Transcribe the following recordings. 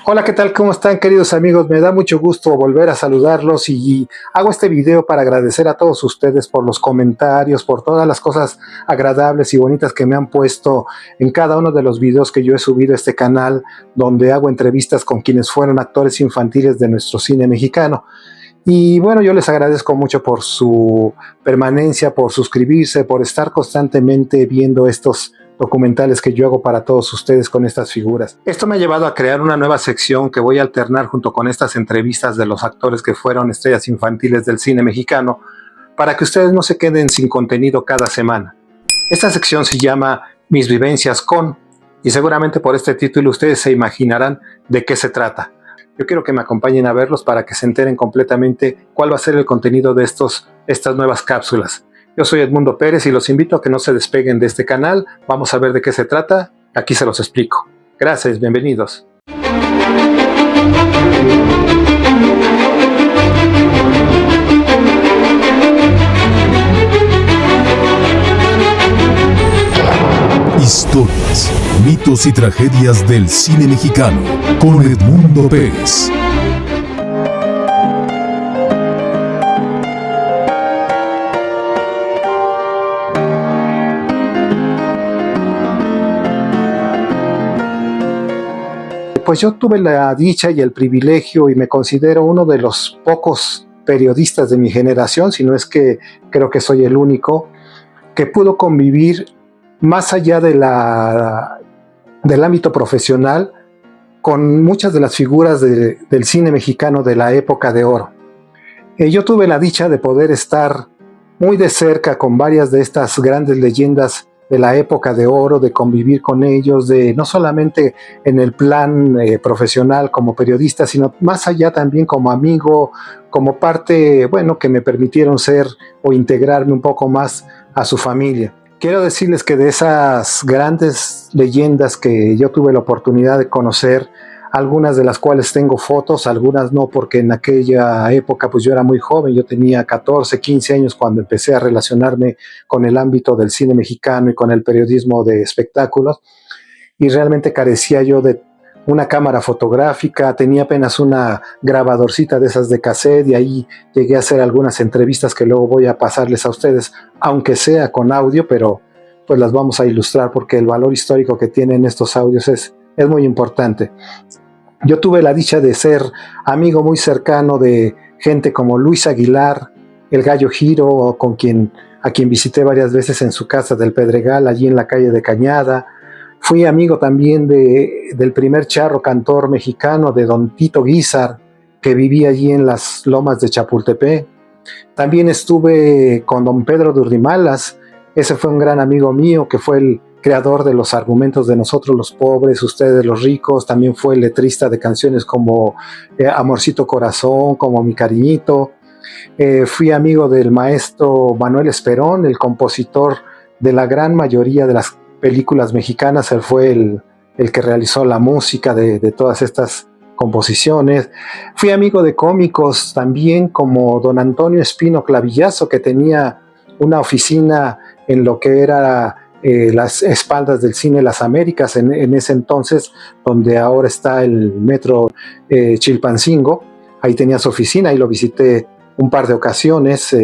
Hola, ¿qué tal? ¿Cómo están, queridos amigos? Me da mucho gusto volver a saludarlos y hago este video para agradecer a todos ustedes por los comentarios, por todas las cosas agradables y bonitas que me han puesto en cada uno de los videos que yo he subido a este canal, donde hago entrevistas con quienes fueron actores infantiles de nuestro cine mexicano. Y bueno, yo les agradezco mucho por su permanencia, por suscribirse, por estar constantemente viendo estos documentales que yo hago para todos ustedes con estas figuras. Esto me ha llevado a crear una nueva sección que voy a alternar junto con estas entrevistas de los actores que fueron estrellas infantiles del cine mexicano, para que ustedes no se queden sin contenido cada semana. Esta sección se llama Mis vivencias con, y seguramente por este título ustedes se imaginarán de qué se trata. Yo quiero que me acompañen a verlos para que se enteren completamente cuál va a ser el contenido de estas nuevas cápsulas. Yo soy Edmundo Pérez y los invito a que no se despeguen de este canal. Vamos a ver de qué se trata. Aquí se los explico. Gracias, bienvenidos. Historias, mitos y tragedias del cine mexicano con Edmundo Pérez. Pues yo tuve la dicha y el privilegio y me considero uno de los pocos periodistas de mi generación, si no es que creo que soy el único, que pudo convivir más allá del ámbito profesional con muchas de las figuras del cine mexicano de la época de oro. Yo tuve la dicha de poder estar muy de cerca con varias de estas grandes leyendas de la época de oro, de convivir con ellos, de no solamente en el plan profesional como periodista, sino más allá también como amigo, como parte, bueno, que me permitieron ser o integrarme un poco más a su familia. Quiero decirles que de esas grandes leyendas que yo tuve la oportunidad de conocer, algunas de las cuales tengo fotos, algunas no, porque en aquella época pues yo era muy joven, yo tenía 14, 15 años cuando empecé a relacionarme con el ámbito del cine mexicano y con el periodismo de espectáculos, y realmente carecía yo de una cámara fotográfica, tenía apenas una grabadorcita de esas de cassette, y ahí llegué a hacer algunas entrevistas que luego voy a pasarles a ustedes, aunque sea con audio, pero pues las vamos a ilustrar porque el valor histórico que tienen estos audios es muy importante. Yo tuve la dicha de ser amigo muy cercano de gente como Luis Aguilar, el Gallo Giro, a quien visité varias veces en su casa del Pedregal, allí en la calle de Cañada. Fui amigo también del primer charro cantor mexicano, de don Tito Guízar, que vivía allí en las lomas de Chapultepec. También estuve con don Pedro de Urdimalas. Ese fue un gran amigo mío, que fue el creador de los argumentos de Nosotros los Pobres, Ustedes los Ricos. También fue el letrista de canciones como Amorcito Corazón, como Mi Cariñito. Fui amigo del maestro Manuel Esperón, el compositor de la gran mayoría de las películas mexicanas. Él fue el que realizó la música de todas estas composiciones. Fui amigo de cómicos también, como don Antonio Espino Clavillazo, que tenía una oficina en lo que era las espaldas del cine Las Américas, en ese entonces, donde ahora está el metro Chilpancingo. Ahí tenía su oficina, ahí lo visité un par de ocasiones.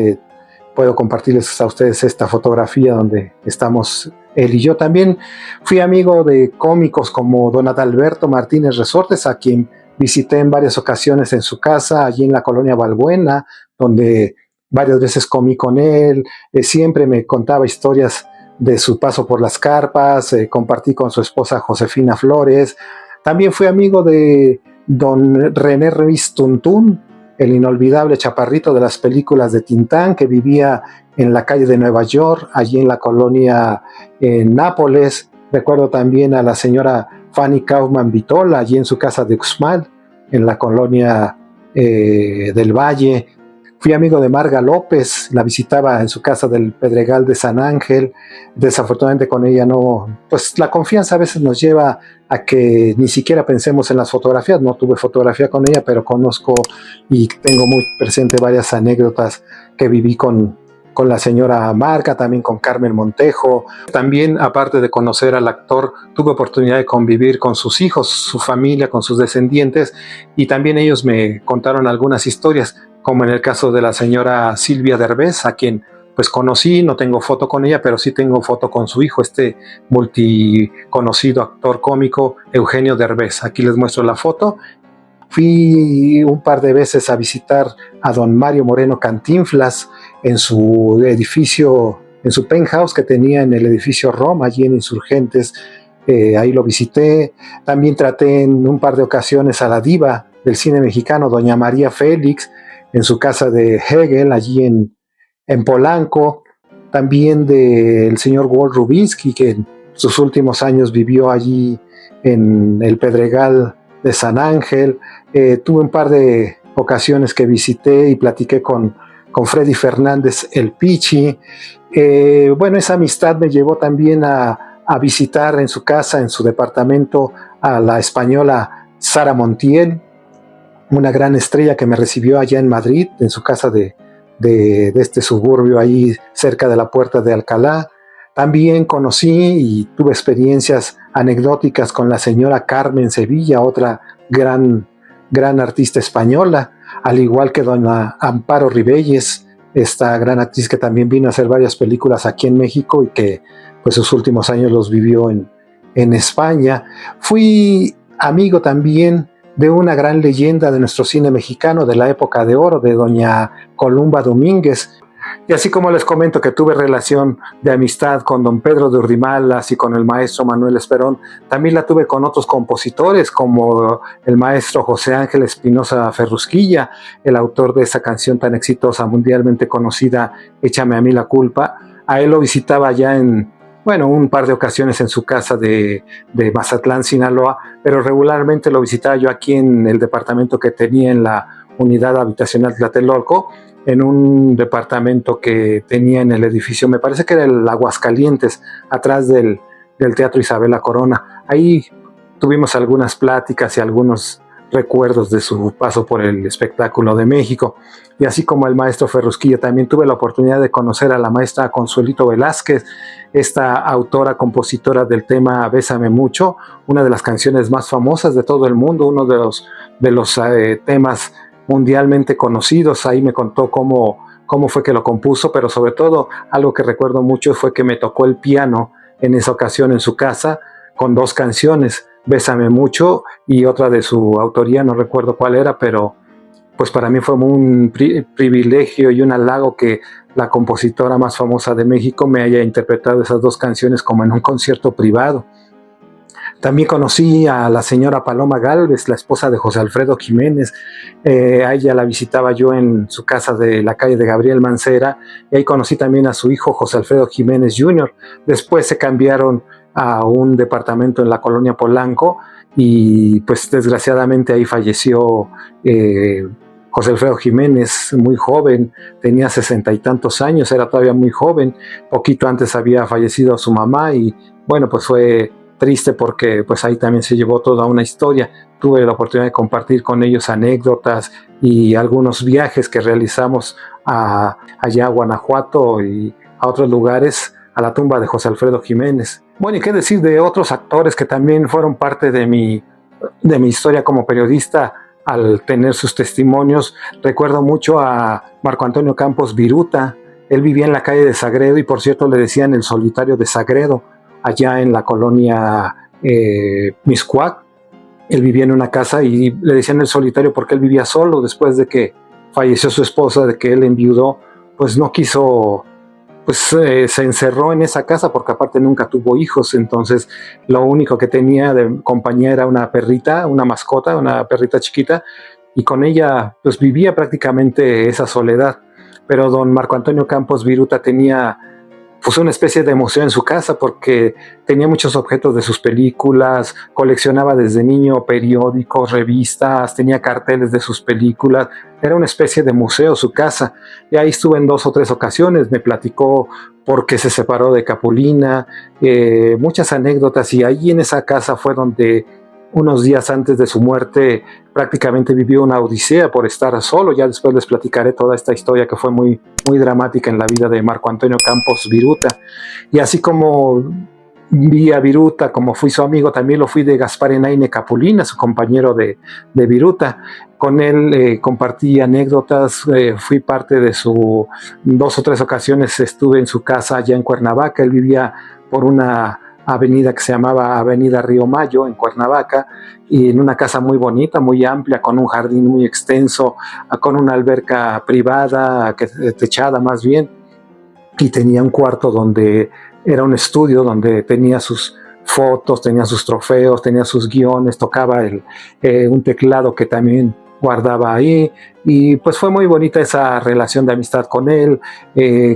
Puedo compartirles a ustedes esta fotografía donde estamos él y yo. También fui amigo de cómicos como don Adalberto Martínez Resortes, a quien visité en varias ocasiones en su casa, allí en la colonia Balbuena, donde varias veces comí con él. Siempre me contaba historias de su paso por las carpas. Compartí con su esposa Josefina Flores. También fui amigo de don René Ruiz Tuntún, el inolvidable chaparrito de las películas de Tintán, que vivía en la calle de Nueva York, allí en la colonia Nápoles. Recuerdo también a la señora Fanny Kaufman Vitola, allí en su casa de Uxmal, en la colonia del Valle. Fui amigo de Marga López, la visitaba en su casa del Pedregal de San Ángel. Desafortunadamente con ella no, pues la confianza a veces nos lleva a que ni siquiera pensemos en las fotografías. No tuve fotografía con ella, pero conozco y tengo muy presente varias anécdotas que viví con con la señora Marca, también con Carmen Montejo. También, aparte de conocer al actor, tuve oportunidad de convivir con sus hijos, su familia, con sus descendientes, y también ellos me contaron algunas historias, como en el caso de la señora Silvia Derbez, a quien pues conocí. No tengo foto con ella, pero sí tengo foto con su hijo, este multiconocido actor cómico Eugenio Derbez. Aquí les muestro la foto. Fui un par de veces a visitar a don Mario Moreno Cantinflas en su edificio, en su penthouse que tenía en el edificio Roma, allí en Insurgentes. Ahí lo visité. También traté en un par de ocasiones a la diva del cine mexicano, doña María Félix, en su casa de Hegel, allí en Polanco. También del señor Walt Rubinsky, que en sus últimos años vivió allí en el Pedregal de San Ángel. Tuve un par de ocasiones que visité y platiqué con Freddy Fernández, el Pichi. Bueno, esa amistad me llevó también a visitar en su casa, en su departamento, a la española Sara Montiel, una gran estrella que me recibió allá en Madrid, en su casa de este suburbio ahí cerca de la Puerta de Alcalá. También conocí y tuve experiencias anecdóticas con la señora Carmen Sevilla, otra gran artista española, al igual que dona Amparo Ribelles, esta gran actriz que también vino a hacer varias películas aquí en México y que pues sus últimos años los vivió en España. Fui amigo también de una gran leyenda de nuestro cine mexicano de la época de oro, de doña Columba Domínguez. Y así como les comento que tuve relación de amistad con don Pedro de Urdimalas y con el maestro Manuel Esperón, también la tuve con otros compositores como el maestro José Ángel Espinosa Ferrusquilla, el autor de esa canción tan exitosa, mundialmente conocida, Échame a mí la culpa. A él lo visitaba ya un par de ocasiones en su casa de Mazatlán, Sinaloa, pero regularmente lo visitaba yo aquí en el departamento que tenía en la unidad habitacional Tlatelolco, en un departamento que tenía en el edificio, me parece que era el Aguascalientes, atrás del Teatro Isabela Corona. Ahí tuvimos algunas pláticas y algunos recuerdos de su paso por el espectáculo de México. Y así como el maestro Ferrusquilla, también tuve la oportunidad de conocer a la maestra Consuelito Velázquez, esta autora, compositora del tema Bésame Mucho, una de las canciones más famosas de todo el mundo, uno de los temas mundialmente conocidos. Ahí me contó cómo fue que lo compuso, pero sobre todo algo que recuerdo mucho fue que me tocó el piano en esa ocasión en su casa con dos canciones, Bésame Mucho y otra de su autoría, no recuerdo cuál era, pero pues para mí fue un privilegio y un halago que la compositora más famosa de México me haya interpretado esas dos canciones como en un concierto privado. También conocí a la señora Paloma Gálvez, la esposa de José Alfredo Jiménez. A ella la visitaba yo en su casa de la calle de Gabriel Mancera, y ahí conocí también a su hijo José Alfredo Jiménez Jr. Después se cambiaron a un departamento en la colonia Polanco y pues desgraciadamente ahí falleció José Alfredo Jiménez, muy joven, tenía 60 y tantos años, era todavía muy joven. Poquito antes había fallecido su mamá y bueno, pues fue triste porque pues ahí también se llevó toda una historia. Tuve la oportunidad de compartir con ellos anécdotas y algunos viajes que realizamos allá a Guanajuato y a otros lugares, a la tumba de José Alfredo Jiménez. Bueno, y qué decir de otros actores que también fueron parte de mi historia como periodista al tener sus testimonios. Recuerdo mucho a Marco Antonio Campos Viruta. Él vivía en la calle de Sagredo y por cierto le decían el solitario de Sagredo, allá en la colonia Mixcoac. Él vivía en una casa y le decían el solitario porque él vivía solo después de que falleció su esposa, de que él enviudó, pues no quiso, pues se encerró en esa casa porque aparte nunca tuvo hijos, entonces lo único que tenía de compañía era una perrita, una mascota, una perrita chiquita, y con ella pues vivía prácticamente esa soledad. Pero don Marco Antonio Campos Viruta tenía pues una especie de museo en su casa porque tenía muchos objetos de sus películas, coleccionaba desde niño periódicos, revistas, tenía carteles de sus películas, era una especie de museo su casa. Y ahí estuve en 2 o 3 ocasiones, me platicó por qué se separó de Capulina, muchas anécdotas, y ahí en esa casa fue donde unos días antes de su muerte prácticamente vivió una odisea por estar solo. Ya después les platicaré toda esta historia que fue muy, muy dramática en la vida de Marco Antonio Campos Viruta. Y así como vi a Viruta, como fui su amigo, también lo fui de Gaspar Enaine Capulina, su compañero de Viruta. Con él compartí anécdotas, fui parte de su... 2 o 3 ocasiones estuve en su casa allá en Cuernavaca. Él vivía por una avenida que se llamaba Avenida Río Mayo en Cuernavaca, y en una casa muy bonita, muy amplia, con un jardín muy extenso, con una alberca privada, techada más bien, y tenía un cuarto donde era un estudio, donde tenía sus fotos, tenía sus trofeos, tenía sus guiones, tocaba un teclado que también guardaba ahí, y pues fue muy bonita esa relación de amistad con él.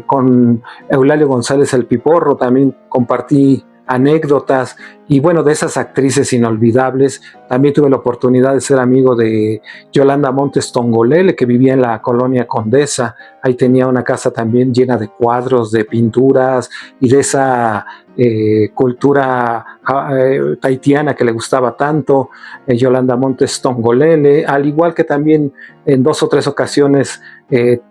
Con Eulalio González el Piporro también compartí anécdotas, y bueno, de esas actrices inolvidables también tuve la oportunidad de ser amigo de Yolanda Montes Tongolele, que vivía en la colonia Condesa. Ahí tenía una casa también llena de cuadros, de pinturas y de esa cultura tahitiana que le gustaba tanto. Yolanda Montes Tongolele, al igual que también en 2 o 3 ocasiones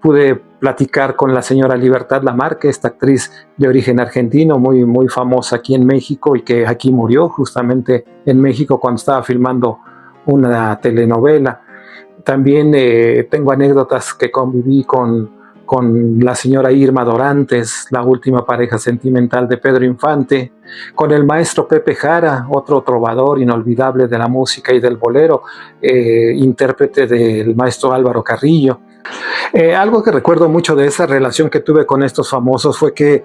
pude platicar con la señora Libertad Lamarque, esta actriz de origen argentino, muy, muy famosa aquí en México, y que aquí murió justamente en México cuando estaba filmando una telenovela. También tengo anécdotas que conviví con la señora Irma Dorantes, la última pareja sentimental de Pedro Infante, con el maestro Pepe Jara, otro trovador inolvidable de la música y del bolero, intérprete del maestro Álvaro Carrillo. Algo que recuerdo mucho de esa relación que tuve con estos famosos fue que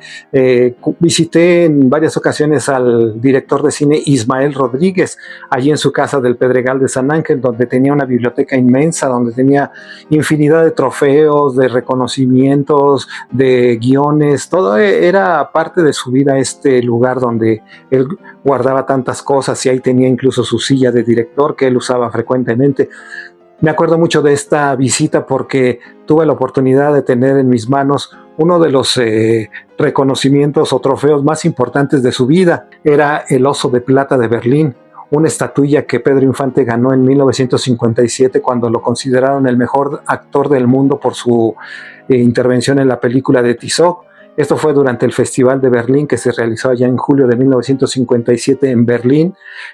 visité en varias ocasiones al director de cine Ismael Rodríguez, allí en su casa del Pedregal de San Ángel, donde tenía una biblioteca inmensa, donde tenía infinidad de trofeos, de reconocimientos, de guiones. Todo era parte de su vida, este lugar donde él guardaba tantas cosas, y ahí tenía incluso su silla de director que él usaba frecuentemente. Me acuerdo mucho de esta visita porque tuve la oportunidad de tener en mis manos uno de los reconocimientos o trofeos más importantes de su vida. Era el Oso de Plata de Berlín, una estatuilla que Pedro Infante ganó en 1957 cuando lo consideraron el mejor actor del mundo por su intervención en la película de Tizoc. Esto fue durante el Festival de Berlín, que se realizó allá en julio de 1957 en Berlín,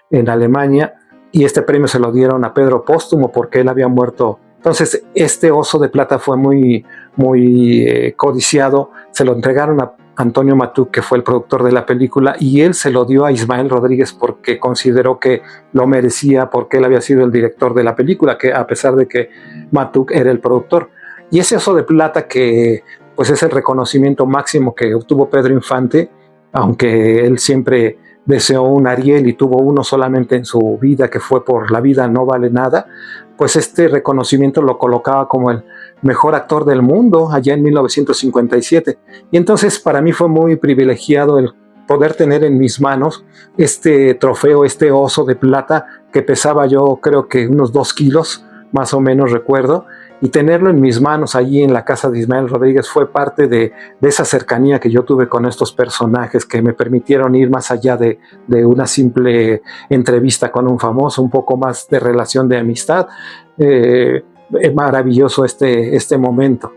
en Alemania. Y este premio se lo dieron a Pedro póstumo porque él había muerto. Entonces este Oso de Plata fue muy, muy codiciado. Se lo entregaron a Antonio Matuc, que fue el productor de la película, y él se lo dio a Ismael Rodríguez porque consideró que lo merecía, porque él había sido el director de la película, que a pesar de que Matuc era el productor. Y ese Oso de Plata, que pues es el reconocimiento máximo que obtuvo Pedro Infante, aunque él siempre deseó un Ariel y tuvo uno solamente en su vida, que fue por La vida no vale nada, pues este reconocimiento lo colocaba como el mejor actor del mundo allá en 1957. Y entonces para mí fue muy privilegiado el poder tener en mis manos este trofeo, este Oso de Plata, que pesaba yo creo que unos 2 kilos, más o menos recuerdo, y tenerlo en mis manos allí en la casa de Ismael Rodríguez fue parte de esa cercanía que yo tuve con estos personajes, que me permitieron ir más allá de una simple entrevista con un famoso, un poco más de relación de amistad. Es maravilloso este momento.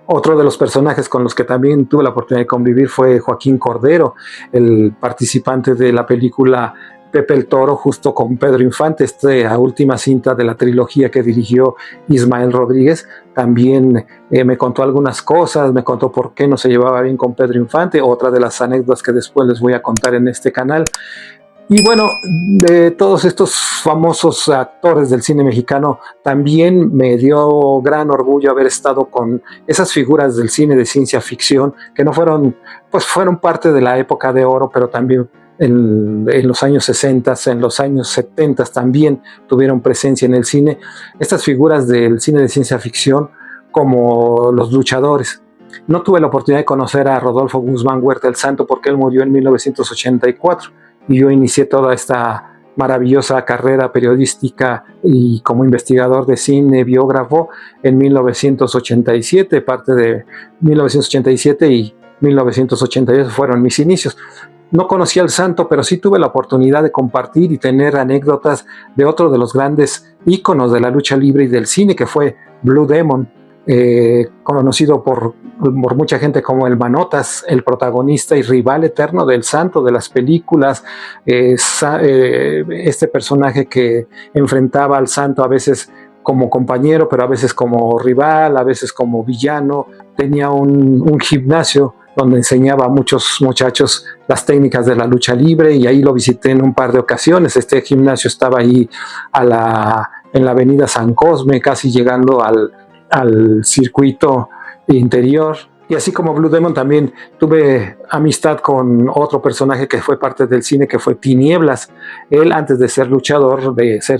Otro de los personajes con los que también tuve la oportunidad de convivir fue Joaquín Cordero, el participante de la película Pepe el Toro, justo con Pedro Infante, esta última cinta de la trilogía que dirigió Ismael Rodríguez. También me contó algunas cosas, me contó por qué no se llevaba bien con Pedro Infante, otra de las anécdotas que después les voy a contar en este canal. Y bueno, de todos estos famosos actores del cine mexicano, también me dio gran orgullo haber estado con esas figuras del cine de ciencia ficción, que no fueron, pues fueron parte de la época de oro, pero también en los años 60, en los años 70 también tuvieron presencia en el cine. Estas figuras del cine de ciencia ficción, como los luchadores. No tuve la oportunidad de conocer a Rodolfo Guzmán Huerta el Santo porque él murió en 1984 y yo inicié toda esta maravillosa carrera periodística y como investigador de cine, biógrafo, en 1987, parte de 1987 y 1988 fueron mis inicios. no conocí al santo, pero sí tuve la oportunidad de compartir y tener anécdotas de otro de los grandes íconos de la lucha libre y del cine, que fue Blue Demon, conocido por mucha gente como el Manotas, el protagonista y rival eterno del santo de las películas, este personaje que enfrentaba al santo a veces como compañero, pero a veces como rival, a veces como villano. Tenía un gimnasio donde enseñaba a muchos muchachos las técnicas de la lucha libre, y ahí lo visité en un par de ocasiones. Este gimnasio estaba ahí en la avenida San Cosme, casi llegando al circuito interior. Y así como Blue Demon, también tuve amistad con otro personaje que fue parte del cine, que fue Tinieblas. Él, antes de ser luchador, de ser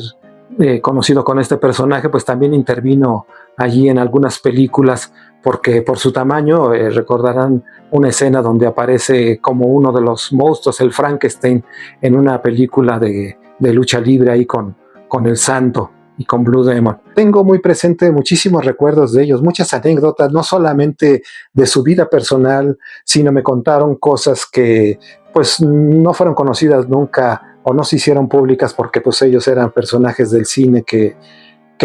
conocido con este personaje, pues también intervino allí en algunas películas, porque por su tamaño recordarán una escena donde aparece como uno de los monstruos, el Frankenstein, en una película de lucha libre ahí con el santo y con Blue Demon. Tengo muy presente muchísimos recuerdos de ellos, muchas anécdotas, no solamente de su vida personal, sino me contaron cosas que pues no fueron conocidas nunca o no se hicieron públicas, porque pues ellos eran personajes del cine que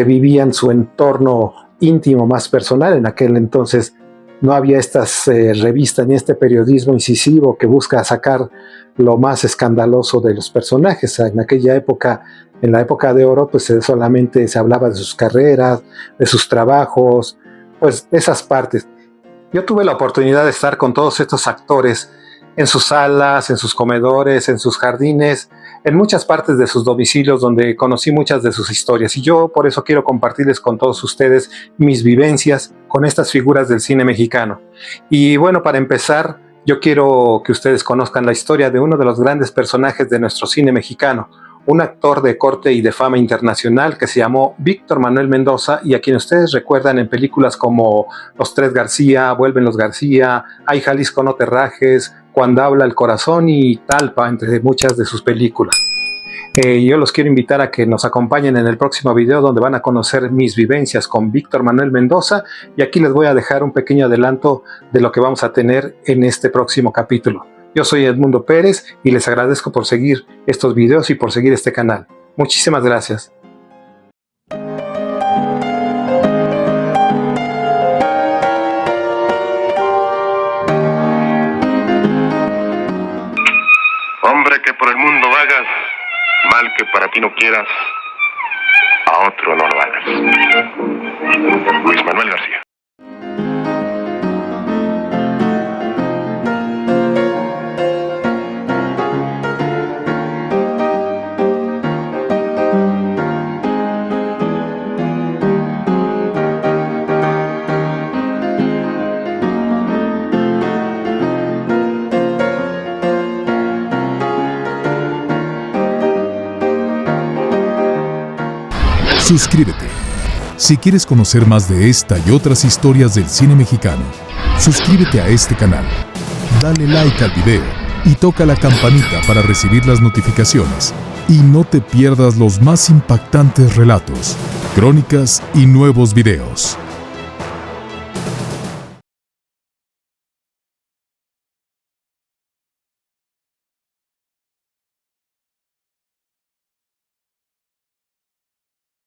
vivían su entorno íntimo más personal. En aquel entonces no había estas revistas ni este periodismo incisivo que busca sacar lo más escandaloso de los personajes. En aquella época, en la época de oro, pues solamente se hablaba de sus carreras, de sus trabajos, pues de esas partes. Yo tuve la oportunidad de estar con todos estos actores en sus salas, en sus comedores, en sus jardines, en muchas partes de sus domicilios, donde conocí muchas de sus historias. Y yo por eso quiero compartirles con todos ustedes mis vivencias con estas figuras del cine mexicano. Y bueno, para empezar, yo quiero que ustedes conozcan la historia de uno de los grandes personajes de nuestro cine mexicano, un actor de corte y de fama internacional que se llamó Víctor Manuel Mendoza, y a quien ustedes recuerdan en películas como Los Tres García, Vuelven los García, Ay Jalisco no te rajes, Cuando habla el corazón y Talpa, entre muchas de sus películas. Yo los quiero invitar a que nos acompañen en el próximo video, donde van a conocer mis vivencias con Víctor Manuel Mendoza, y aquí les voy a dejar un pequeño adelanto de lo que vamos a tener en este próximo capítulo. Yo soy Edmundo Pérez y les agradezco por seguir estos videos y por seguir este canal. Muchísimas gracias. Hombre que por el mundo vagas, mal que para ti no quieras, a otro no lo hagas. Luis Manuel García. Suscríbete. Si quieres conocer más de esta y otras historias del cine mexicano, suscríbete a este canal, dale like al video y toca la campanita para recibir las notificaciones. Y no te pierdas los más impactantes relatos, crónicas y nuevos videos.